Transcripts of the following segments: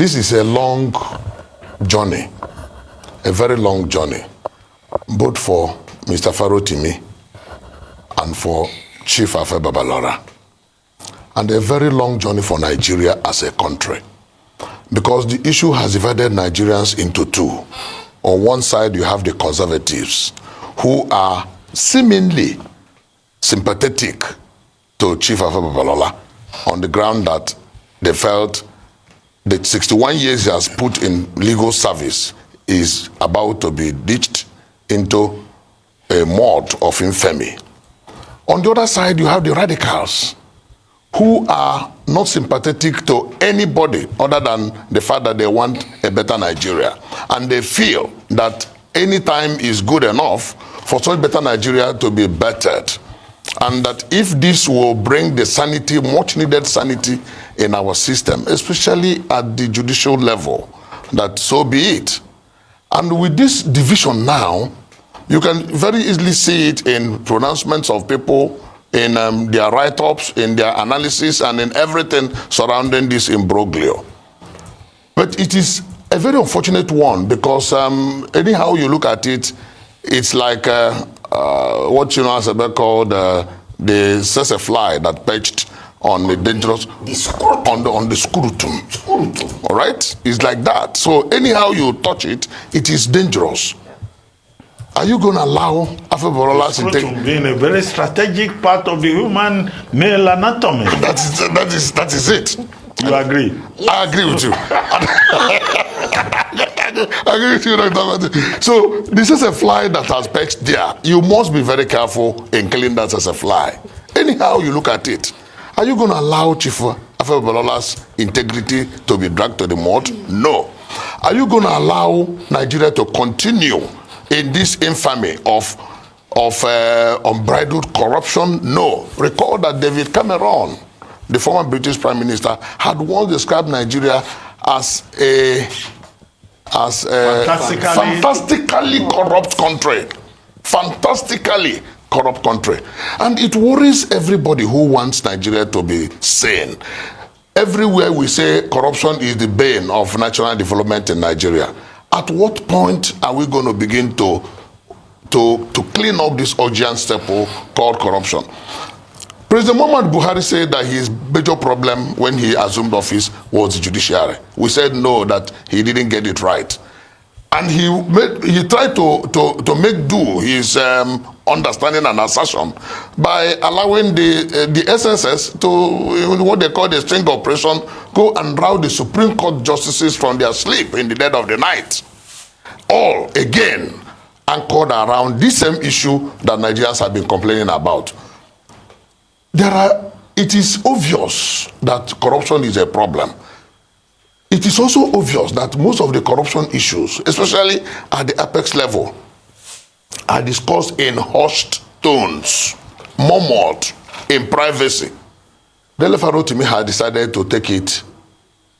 This is a long journey, a very long journey, both for Mr. Farotimi and for Chief Afe Babalola, and a very long journey for Nigeria as a country, because the issue has divided Nigerians into two. On one side, you have the conservatives, who are seemingly sympathetic to Chief Afe Babalola on the ground that they felt the 61 years he has put in legal service is about to be ditched into a mud of infamy. On the other side, you have the radicals, who are not sympathetic to anybody other than the fact that they want a better Nigeria. And they feel that any time is good enough for such better Nigeria to be bettered. And that if this will bring the sanity, much needed sanity in our system, especially at the judicial level, that so be it. And with this division now, you can very easily see it in pronouncements of people, in their write-ups, in their analysis, and in everything surrounding this imbroglio. But it is a very unfortunate one, because anyhow you look at it, it's like what as called the sese fly that perched on the dangerous, on the scrotum. All right? It's like that. So anyhow you touch it, it is dangerous. Are you going to allow Afe Babalola to take... being a very strategic part of the human male anatomy. That is it. You agree? I agree with you. I agree with you, Dr. So this is a fly that has perched there. You must be very careful in killing that as a fly. Anyhow you look at it, are you going to allow Chief Afe Babalola's integrity to be dragged to the mud? No. Are you going to allow Nigeria to continue in this infamy of unbridled corruption? No. Recall that David Cameron, the former British Prime Minister, had once described Nigeria as a fantastically corrupt country. Fantastically corrupt country. And it worries everybody who wants Nigeria to be sane. Everywhere we say corruption is the bane of national development in Nigeria. At what point are we going to begin to clean up this urgent step called corruption? President Muhammad Buhari said that his major problem when he assumed office was the judiciary. We said no, that he didn't get it right. And he tried to make do his understanding and assertion by allowing the SSS to, what they call the string operation, go and rout the Supreme Court justices from their sleep in the dead of the night. All, again, anchored around this same issue that Nigerians have been complaining about. It is obvious that corruption is a problem. It is also obvious that most of the corruption issues, especially at the apex level, are discussed in hushed tones, murmured in privacy. Dele Farotimi had decided to take it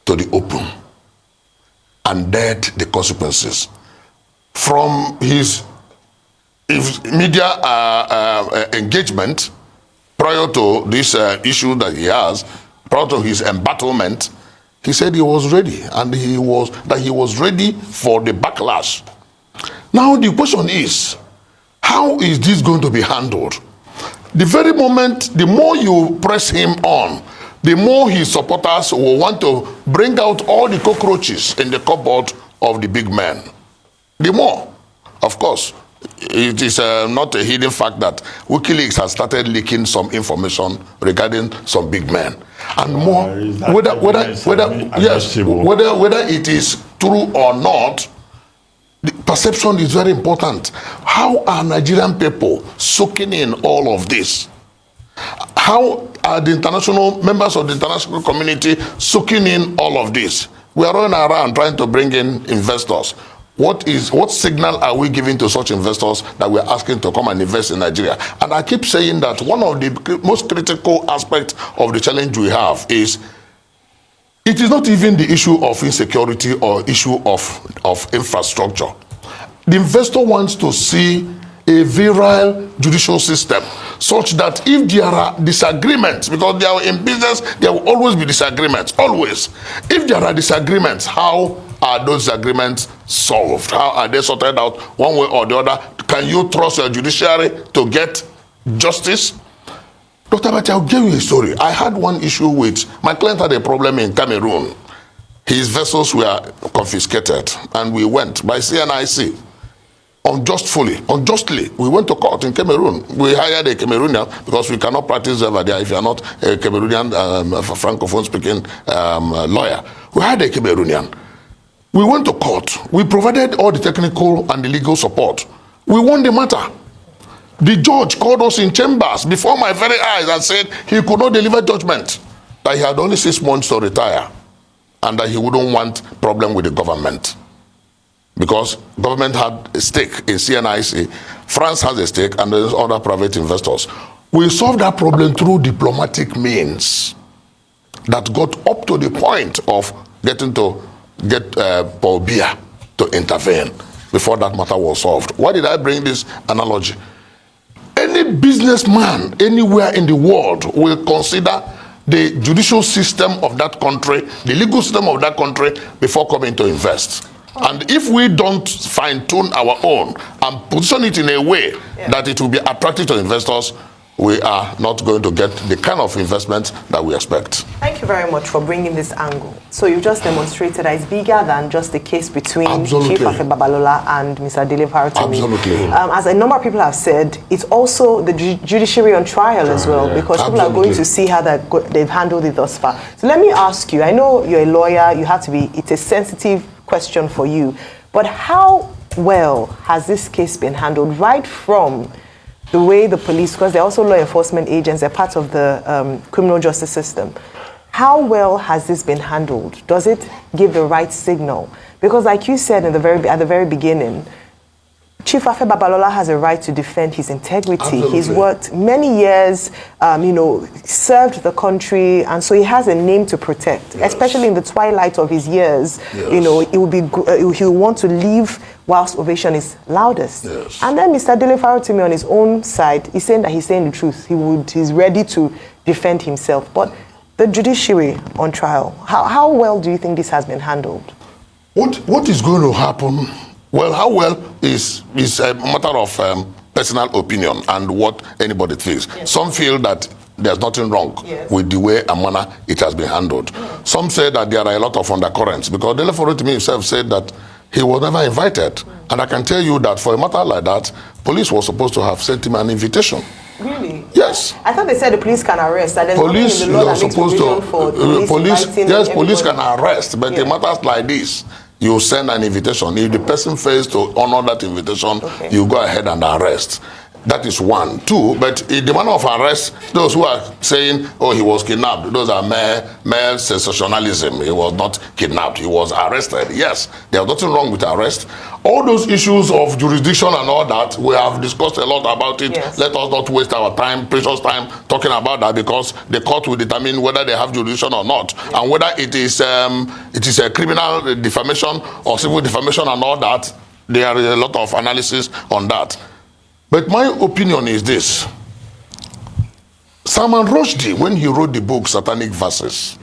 to the open and dared the consequences. From his media engagement prior to this issue that he has, prior to his embattlement, he said he was ready, and he was ready for the backlash. Now the question is, how is this going to be handled? The very moment, the more you press him on, the more his supporters will want to bring out all the cockroaches in the cupboard of the big men. The more, of course. It is not a hidden fact that WikiLeaks has started leaking some information regarding some big men, and more whether it is true or not. The perception is very important. How are Nigerian people soaking in all of this? How are the international members of the international community soaking in all of this? We are running around trying to bring in investors. What signal are we giving to such investors that we're asking to come and invest in Nigeria? And I keep saying that one of the most critical aspects of the challenge we have is, it is not even the issue of insecurity or issue of infrastructure. The investor wants to see a virile judicial system such that if there are disagreements, because they are in business, there will always be disagreements, always. If there are disagreements, how are those disagreements solved? How are they sorted out one way or the other? Can you trust your judiciary to get justice? Dr. Bati, I'll give you a story. I had one issue with, my client had a problem in Cameroon. His vessels were confiscated, and we went by CNIC. Unjustly, we went to court in Cameroon. We hired a Cameroonian because we cannot practice over there if you are not a Cameroonian francophone-speaking lawyer. We hired a Cameroonian. We went to court. We provided all the technical and the legal support. We won the matter. The judge called us in chambers before my very eyes and said he could not deliver judgment, that he had only 6 months to retire, and that he wouldn't want problem with the government. Because government had a stake in CNIC, France has a stake, and there's other private investors. We solved that problem through diplomatic means that got up to the point of getting to get Paul Biya to intervene before that matter was solved. Why did I bring this analogy? Any businessman anywhere in the world will consider the judicial system of that country, the legal system of that country, before coming to invest. And if we don't fine-tune our own and position it in a way that it will be attractive to investors, we are not going to get the kind of investment that we expect. Thank you very much for bringing this angle. So you just demonstrated that it's bigger than just the case between Absolutely. Chief Afe Babalola and Mr. Dele Farotimi. Absolutely. As a number of people have said, it's also the judiciary on trial as well, because people are going to see how they've handled it thus far. So let me ask you, I know you're a lawyer, you have to be, it's a sensitive question for you, but how well has this case been handled right from the way the police, because they're also law enforcement agents, they're part of the criminal justice system. How well has this been handled? Does it give the right signal? Because like you said at the very beginning, Chief Afe Babalola has a right to defend his integrity. Absolutely. He's worked many years, served the country, and so he has a name to protect, especially in the twilight of his years. It will be, he'll want to leave whilst ovation is loudest. And then Mr. Dele Farotimi on his own side, he's saying that he's saying the truth. He's ready to defend himself. But the judiciary on trial, how well do you think this has been handled? What is going to happen? Well, how well is a matter of personal opinion and what anybody feels. Some feel that there's nothing wrong with the way and manner it has been handled. Some say that there are a lot of undercurrents, because Dele Farotimi himself said that he was never invited. And I can tell you that for a matter like that, police was supposed to have sent him an invitation. Really? Yes. I thought they said the police can arrest. And there's police, nothing in the law that makes provision for police can arrest, but in matters like this, you send an invitation. If the person fails to honor that invitation, you go ahead and arrest. That is one. Two, but in the manner of arrest, those who are saying, oh, he was kidnapped, those are mere sensationalism. He was not kidnapped, he was arrested. Yes, there's nothing wrong with arrest. All those issues of jurisdiction and all that, we have discussed a lot about it. Let us not waste our time, precious time, talking about that, because the court will determine whether they have jurisdiction or not, and whether it is a criminal defamation or civil defamation and all that. There are a lot of analysis on that. But my opinion is this. Salman Rushdie, when he wrote the book Satanic Verses,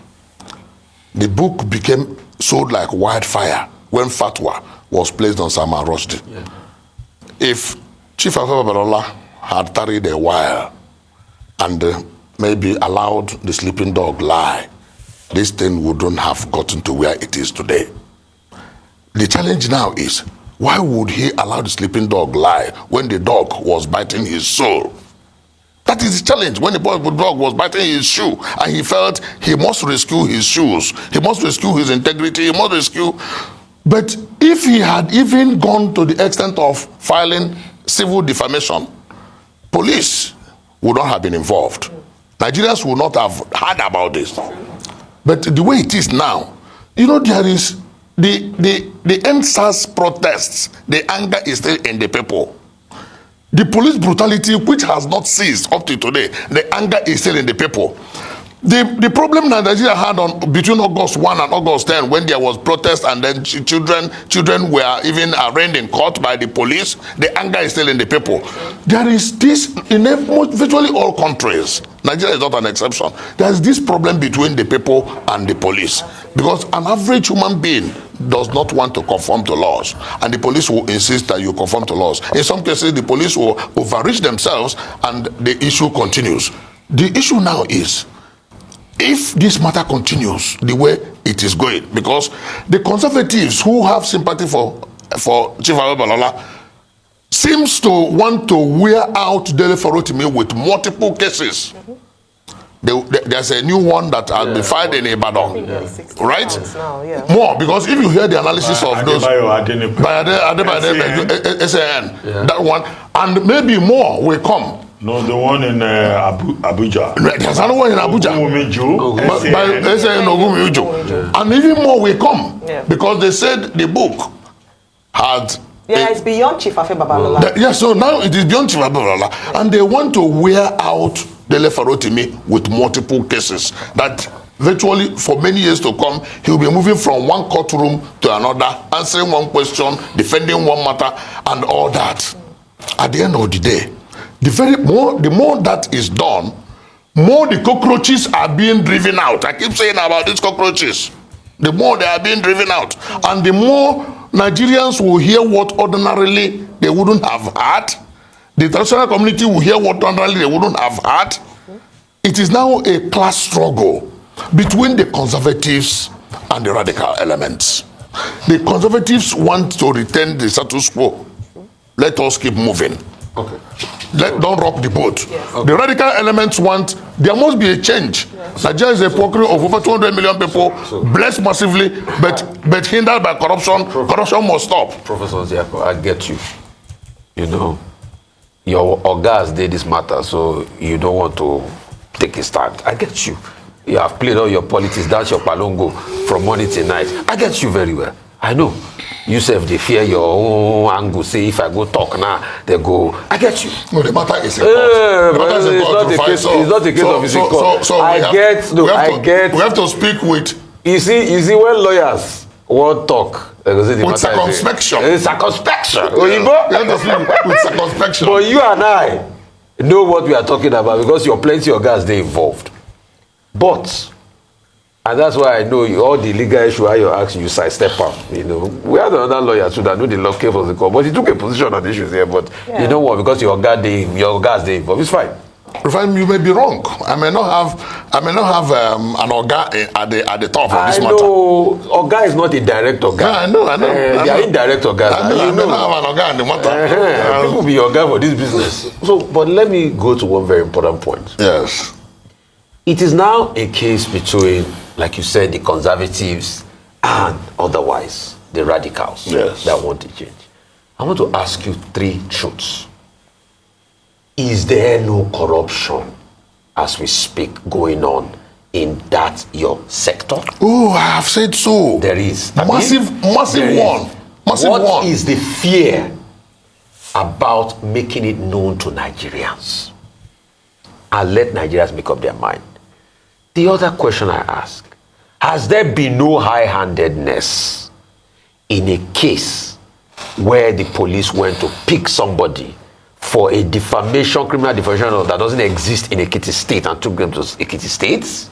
the book became sold like wildfire when fatwa was placed on Salman Rushdie. If Chief Afe Babalola had tarried a while and maybe allowed the sleeping dog lie, this thing wouldn't have gotten to where it is today. The challenge now is, why would he allow the sleeping dog lie when the dog was biting his soul? That is the challenge. When the dog was biting his shoe and he felt he must rescue his shoes, he must rescue his integrity, he must rescue. But if he had even gone to the extent of filing civil defamation, police would not have been involved. Nigerians would not have heard about this. But the way it is now, there is the NSAS protests, the anger is still in the people. The police brutality, which has not ceased up to today, the anger is still in the people. The problem that Nigeria had between August 1 and August 10, when there was protest and then children were even arraigned in court by the police, the anger is still in the people. There is this in virtually all countries. Nigeria is not an exception. There is this problem between the people and the police, because an average human being does not want to conform to laws, and the police will insist that you conform to laws. In some cases, the police will overreach themselves, and the issue continues. The issue now is, if this matter continues the way it is going, because the conservatives who have sympathy for Chief Afe Babalola seems to want to wear out Dele Farotimi with multiple cases. There's a new one that has been filed in Ibadan, right? Now, More, because if you hear the analysis of those by SAN, that one, and maybe more will come. No, the one in Abuja. There's another one in Abuja. By SAN Ogumiujo. And even more will come, because they said the book had... it's beyond Chief Afe Babalola. Yes, so now it is beyond Chief Afe Babalola, and they want to wear out Dele Farotimi with multiple cases that virtually for many years to come, he will be moving from one courtroom to another, answering one question, defending one matter, and all that. At the end of the day, the more that is done, more the cockroaches are being driven out. I keep saying about these cockroaches. The more they are being driven out, and the more Nigerians will hear what ordinarily they wouldn't have heard. The international community will hear what ordinarily they wouldn't have heard. It is now a class struggle between the conservatives and the radical elements. The conservatives want to retain the status quo. Let us keep moving. Okay. Don't rock the boat. Yes. The radical elements want, there must be a change. Nigeria is a country of over 200 million people, blessed massively, but hindered by corruption. Corruption must stop. Professor Ziako, I get you. You know, your orgas did this matter, so you don't want to take a stand. I get you. You have played all your politics, that's your palongo from morning till night. I get you very well. I know. You self, they fear your own angle. Say, if I go talk now, they go. I get you. No, the matter is in court. The matter is in court. It's not a case of it's in court. We have to speak with. You see, when lawyers won't talk, with circumspection. Circumspection. We have to speak with circumspection. But you and I know what we are talking about, because you're plenty of guys they involved. But, and that's why I know all the legal issue I ask you sidestep up. You know, we had another lawyer too that knew the law came from the court, but he took a position on the issues here. But you know what? Because your guys they involved, it's fine. You may be wrong. I may not have an Oga at the top of this matter. I know Oga is not a direct Oga. Yeah, I know. They are indirect Ogas. I may not have an Oga at the matter. People be Oga for this business. So, but let me go to one very important point. Yes. It is now a case between, like you said, the conservatives and otherwise the radicals that want to change. I want to ask you three truths. Is there no corruption as we speak going on in that your sector? Oh, I have said so. There is. Massive one. What is the fear about making it known to Nigerians? And let Nigerians make up their mind. The other question I ask, has there been no high-handedness in a case where the police went to pick somebody for a defamation, criminal defamation that doesn't exist in Ekiti State and took them to Ekiti State?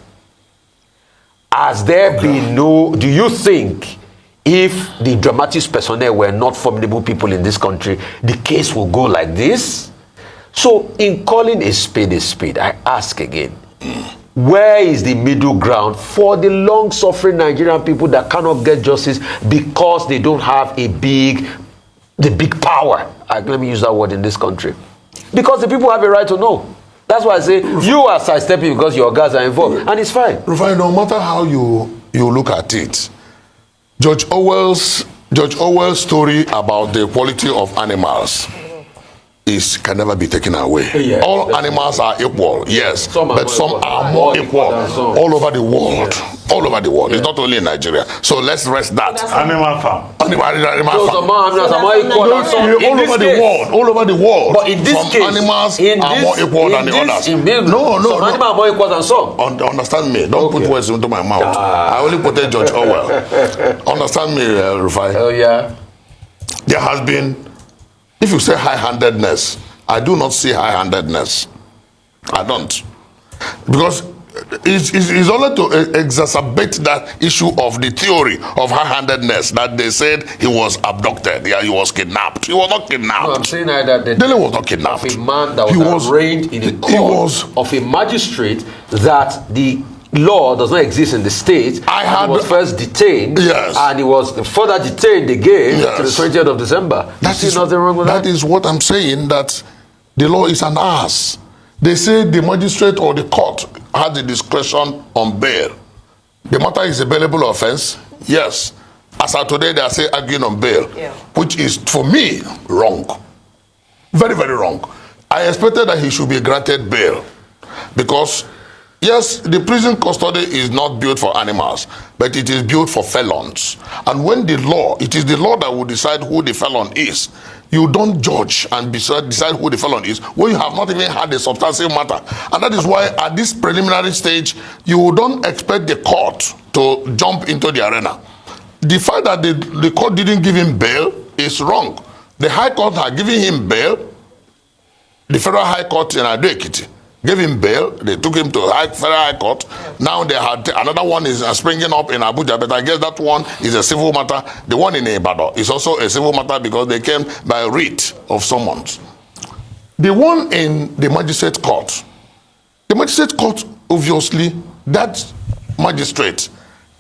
Has there been no, do you think if the dramatics personnel were not formidable people in this country, the case will go like this? So in calling a spade, I ask again, where is the middle ground for the long-suffering Nigerian people that cannot get justice because they don't have the big power? Let me use that word in this country. Because the people have a right to know. That's why I say you are sidestepping because your guys are involved, and it's fine. Rufai, no matter how you look at it, George Orwell's story about the equality of animals can never be taken away. Yeah, all animals are equal, yes, but some are more equal all over the world. Yeah. All over the world. It's not only in Nigeria. So let's rest that. Animal farm. Animal farm. All over the world. All over the world. But in this some case, animals are more equal than the others. Some No. animals are more equal than some. Understand me. Don't put words into my mouth. I only protect George Orwell. Understand me, Rufai. Oh, yeah. There has been, if you say high-handedness, I do not see high-handedness. I don't. Because it's only to exacerbate that issue of the theory of high-handedness that they said he was abducted. Yeah, he was kidnapped. He was not kidnapped. No, I'm saying that Dele was not kidnapped. Of a man that was arraigned in a court of a magistrate that the law does not exist in the state. He was first detained, and he was further detained again to the 20th of December. That is nothing wrong with that. That is what I'm saying, that the law is an ass. They say the magistrate or the court has the discretion on bail. The matter is a bailable offense. Yes. As of today, they are saying arguing on bail, which is, for me, wrong. Very, very wrong. I expected that he should be granted bail because, yes, the prison custody is not built for animals, but it is built for felons. And when the law, it is the law that will decide who the felon is. You don't judge and decide who the felon is when you have not even had a substantive matter. And that is why at this preliminary stage, you don't expect the court to jump into the arena. The fact that the court didn't give him bail is wrong. The High Court had given him bail. The Federal High Court in Ado-Ekiti gave him bail. They took him to Federal High Court. Now they had another one is springing up in Abuja, but I guess that one is a civil matter. The one in Ibadan is also a civil matter because they came by writ of summons. The one in the magistrate court, obviously, that magistrate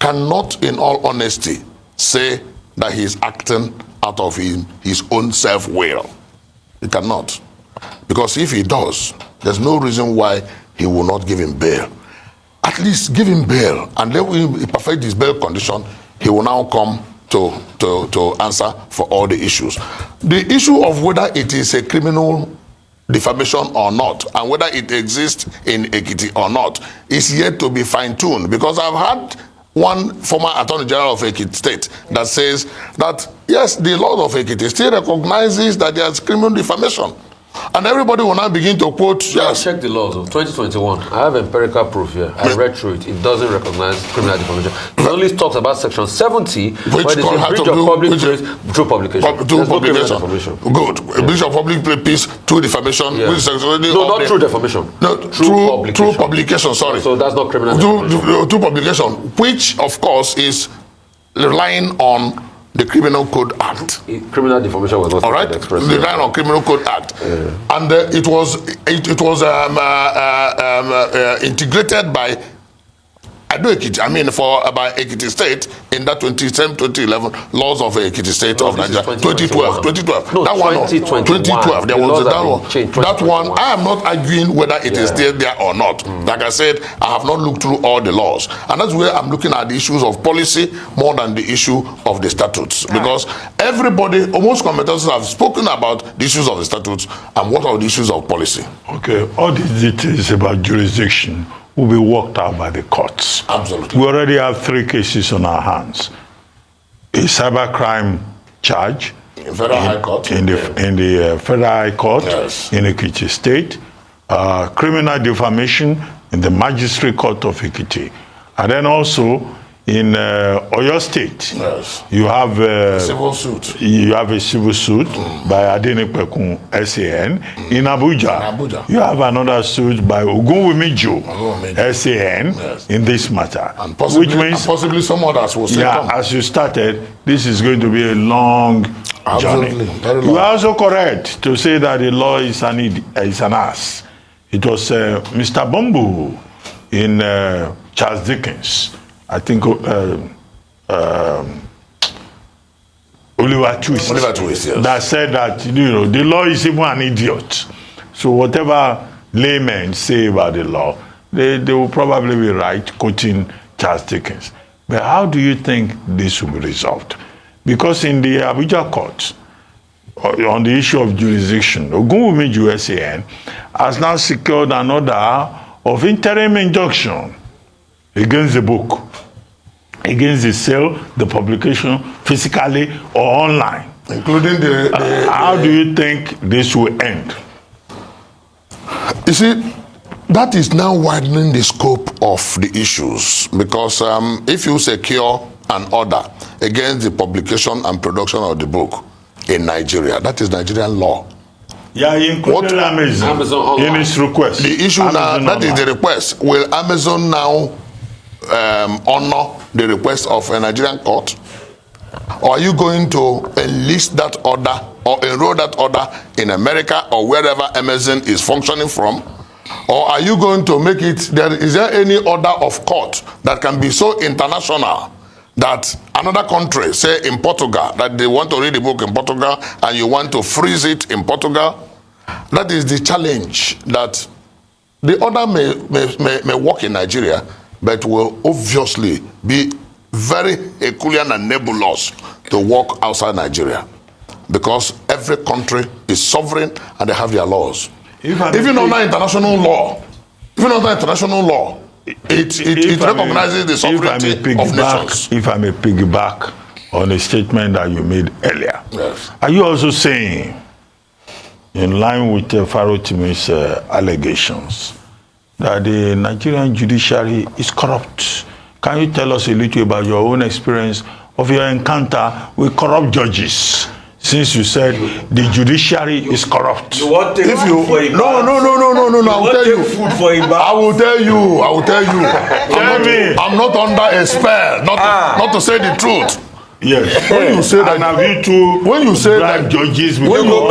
cannot, in all honesty, say that he is acting out of his own self-will. He cannot. Because if he does, there's no reason why he will not give him bail. At least give him bail, and let him perfect his bail condition. He will now come to answer for all the issues. The issue of whether it is a criminal defamation or not, and whether it exists in Ekiti or not, is yet to be fine-tuned. Because I've had one former Attorney General of Ekiti State that says that, yes, the law of Ekiti still recognizes that there's criminal defamation. And everybody will now begin to quote. Yes. Check the laws of 2021. I have empirical proof here. I read through it. It doesn't recognize criminal defamation. It only talks about section 70, where they say breach of public peace through publication. Through publication. Good. Breach of public peace through defamation. Yeah. No, not through defamation. No, through publication. Sorry. So that's not criminal defamation. Through publication, which of course is relying on the Criminal Code Act. Criminal defamation was not relying on Criminal Code Act, and it was integrated by Ado-Ekiti, by Ekiti State in that 2011 laws of Ekiti State of Nigeria. 2012. No, that 2012. There was that one. I am not arguing whether it is still there or not. Like I said, I have not looked through all the laws, and that's where I'm looking at the issues of policy more than the issue of the statutes. Because everybody, almost commentators, have spoken about the issues of the statutes, and what are the issues of policy? Okay, all these details about jurisdiction will be worked out by the courts. Absolutely. We already have 3 cases on our hands. A cybercrime charge in Federal High Court. In the Federal High Court in Ekiti State. Criminal defamation in the Magistrate Court of Ekiti. And then also in Oyo State, you have a civil suit. You have a civil suit by Adenipekun SAN. In Abuja, you have another suit by Ogunwumiju SAN in this matter. And possibly, which means, possibly some others will say, as you started, this is going to be a long journey. Very long. You are also correct to say that the law is an ass. It was Mr. Bumbu in Charles Dickens. I think Oliver Twist, that said that the law is even an idiot. So whatever laymen say about the law, they will probably be right, quoting Charles Dickens. But how do you think this will be resolved? Because in the Abuja court, on the issue of jurisdiction, Ogunwumiju SAN has now secured an order of interim injunction against the book against the sale, the publication, physically or online. Including How do you think this will end? You see, that is now widening the scope of the issues, because if you secure an order against the publication and production of the book in Nigeria, that is Nigerian law. Yeah, he included Amazon in his request. The issue Amazon now, that is the request. Will Amazon now honor the request of a Nigerian court? Or are you going to enlist that order or enroll that order in America or wherever Amazon is functioning from? Or are you going to make it, is there any order of court that can be so international that another country, say in Portugal, that they want to read the book in Portugal and you want to freeze it in Portugal? That is the challenge, that the order may work in Nigeria, but will obviously be very Herculean and nebulous to work outside Nigeria, because every country is sovereign and they have their laws. Even under international law, it recognizes the sovereignty of nations. If I may piggyback on a statement that you made earlier, Yes. Are you also saying, in line with Farotimi's allegations, that the Nigerian judiciary is corrupt? Can you tell us a little about your own experience of your encounter with corrupt judges? Since you said the judiciary is corrupt. You want to take food for a No, I will tell you. Food for a I will tell you. I'm not under a spell, not to say the truth. Yes. When you say that, have you two when you say that judges, when you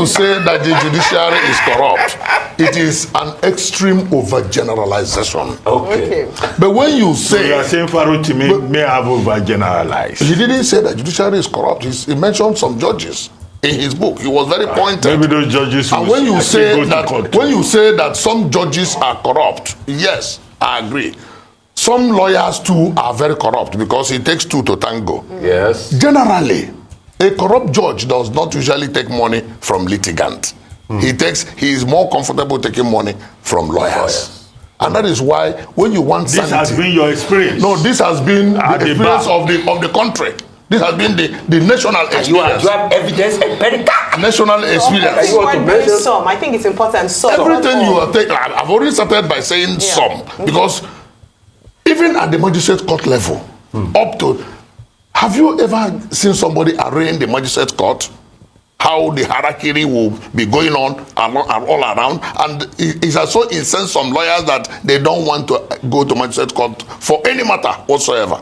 say that the judiciary is corrupt, it is an extreme overgeneralization. Okay. But when you you are say, saying Farotimi may have overgeneralized. he didn't say that judiciary is corrupt. He mentioned some judges in his book. He was very pointed. Maybe those judges. And when you say that some judges are corrupt, yes, I agree. Some lawyers too are very corrupt, because it takes two to tango. Yes. Generally, a corrupt judge does not usually take money from litigants. He is more comfortable taking money from lawyers. And that is why when you want sanity, this has been your experience. No, this has been the experience of the country. This has been the national experience. You have evidence empirical. National experience. You want to mention some. I think it's important. Some. Everything you are taking, I've already started by saying some, because even at the magistrate court level, up to, have you ever seen somebody arraign the magistrate court? How the hierarchy will be going on all around, and it has so incensed some lawyers that they don't want to go to magistrate court for any matter whatsoever.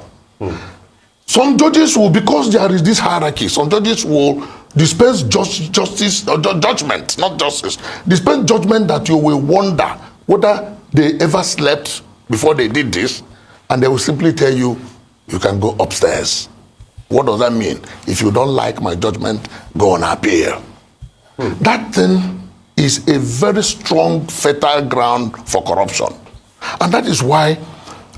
Some judges will, because there is this hierarchy, some judges will dispense justice or judgment, not justice, dispense judgment that you will wonder whether they ever slept before they did this, and they will simply tell you, you can go upstairs. What does that mean? If you don't like my judgment, go on appeal. That thing is a very strong fertile ground for corruption. And that is why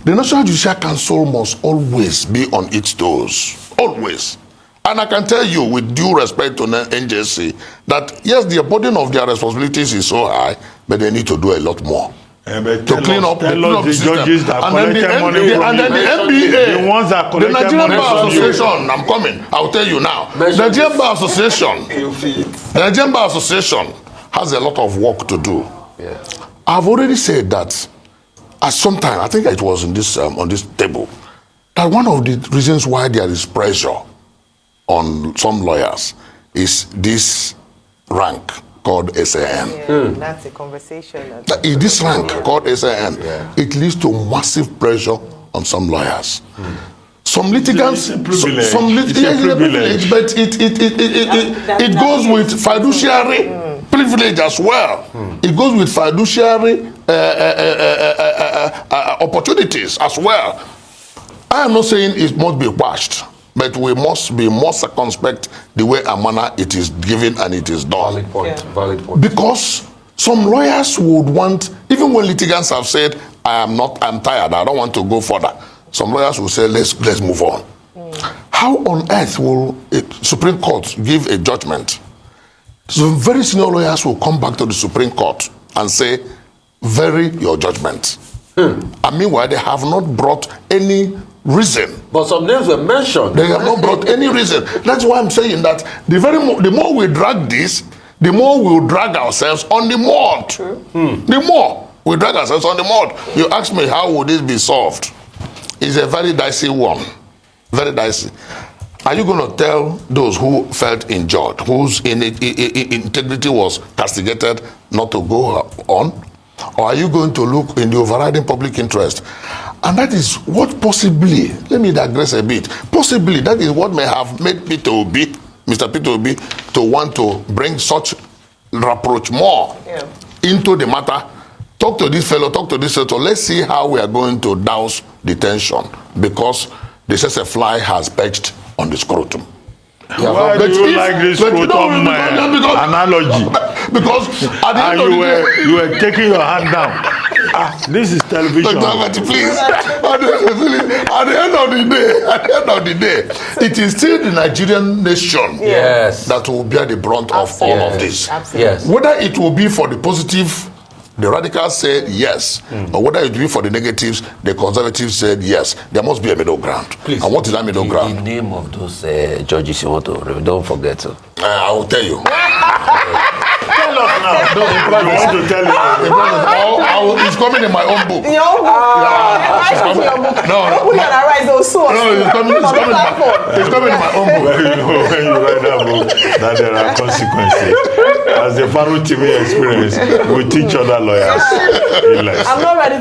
the National Judicial Council must always be on its toes. Always. And I can tell you, with due respect to NJC, that yes, the burden of their responsibilities is so high, but they need to do a lot more. To clean up the judges that collected money from and then the NBA, the ones that collected the Nigerian money Bar from you. Association, I'm coming, I'll tell you now. The Nigerian Bar Association has a lot of work to do. I've already said that at some time, I think it was in this on this table, that one of the reasons why there is pressure on some lawyers is this rank called SAN. That's a conversation. This rank called SAN, it leads to massive pressure on some lawyers. Some litigants, It's a privilege. But it goes with fiduciary privilege as well. It goes with fiduciary opportunities as well. I am not saying it must be washed, but we must be more circumspect the way and manner it is given and it is done. Valid point. Because some lawyers would want, even when litigants have said, I'm tired, I don't want to go further, some lawyers will say, let's move on. How on earth will a Supreme Court give a judgment? Some very senior lawyers will come back to the Supreme Court and say, vary your judgment. And meanwhile, they have not brought any reason. But some names were mentioned. They have not brought any reason. That's why I'm saying that the more we drag this, the more we'll drag ourselves on the mud. The more we drag ourselves on the mud. You ask me, how would this be solved? It's a very dicey one. Very dicey. Are you going to tell those who felt injured, whose integrity was castigated, not to go on? Or are you going to look in the overriding public interest? And that is what possibly, let me digress a bit, possibly that is what may have made Mr. Peter Obi, to want to bring such rapprochement more into the matter. Talk to this fellow, talk to this fellow. Let's see how we are going to douse the tension, because they says a fly has perched on the scrotum. Why do you like this scrotum analogy? Because at the end of the day, you were taking your hand down. This is television. Please. At the end of the day, it is still the Nigerian nation that will bear the brunt of all of this. Absolutely. Whether it will be for the positive, the radicals said yes, or whether it will be for the negatives, the conservatives said yes. There must be a middle ground. Please. And what is that middle ground? The name of those judges you want to don't forget. I will tell you. Tell us now. No, I want to tell you. It's coming in my own book. Your own book. It's coming. No, Put it on our rise, those source. No, it's coming in my own book. When you write that book, that there are consequences. As the Farotimi experience, we teach other lawyers. I'm not ready.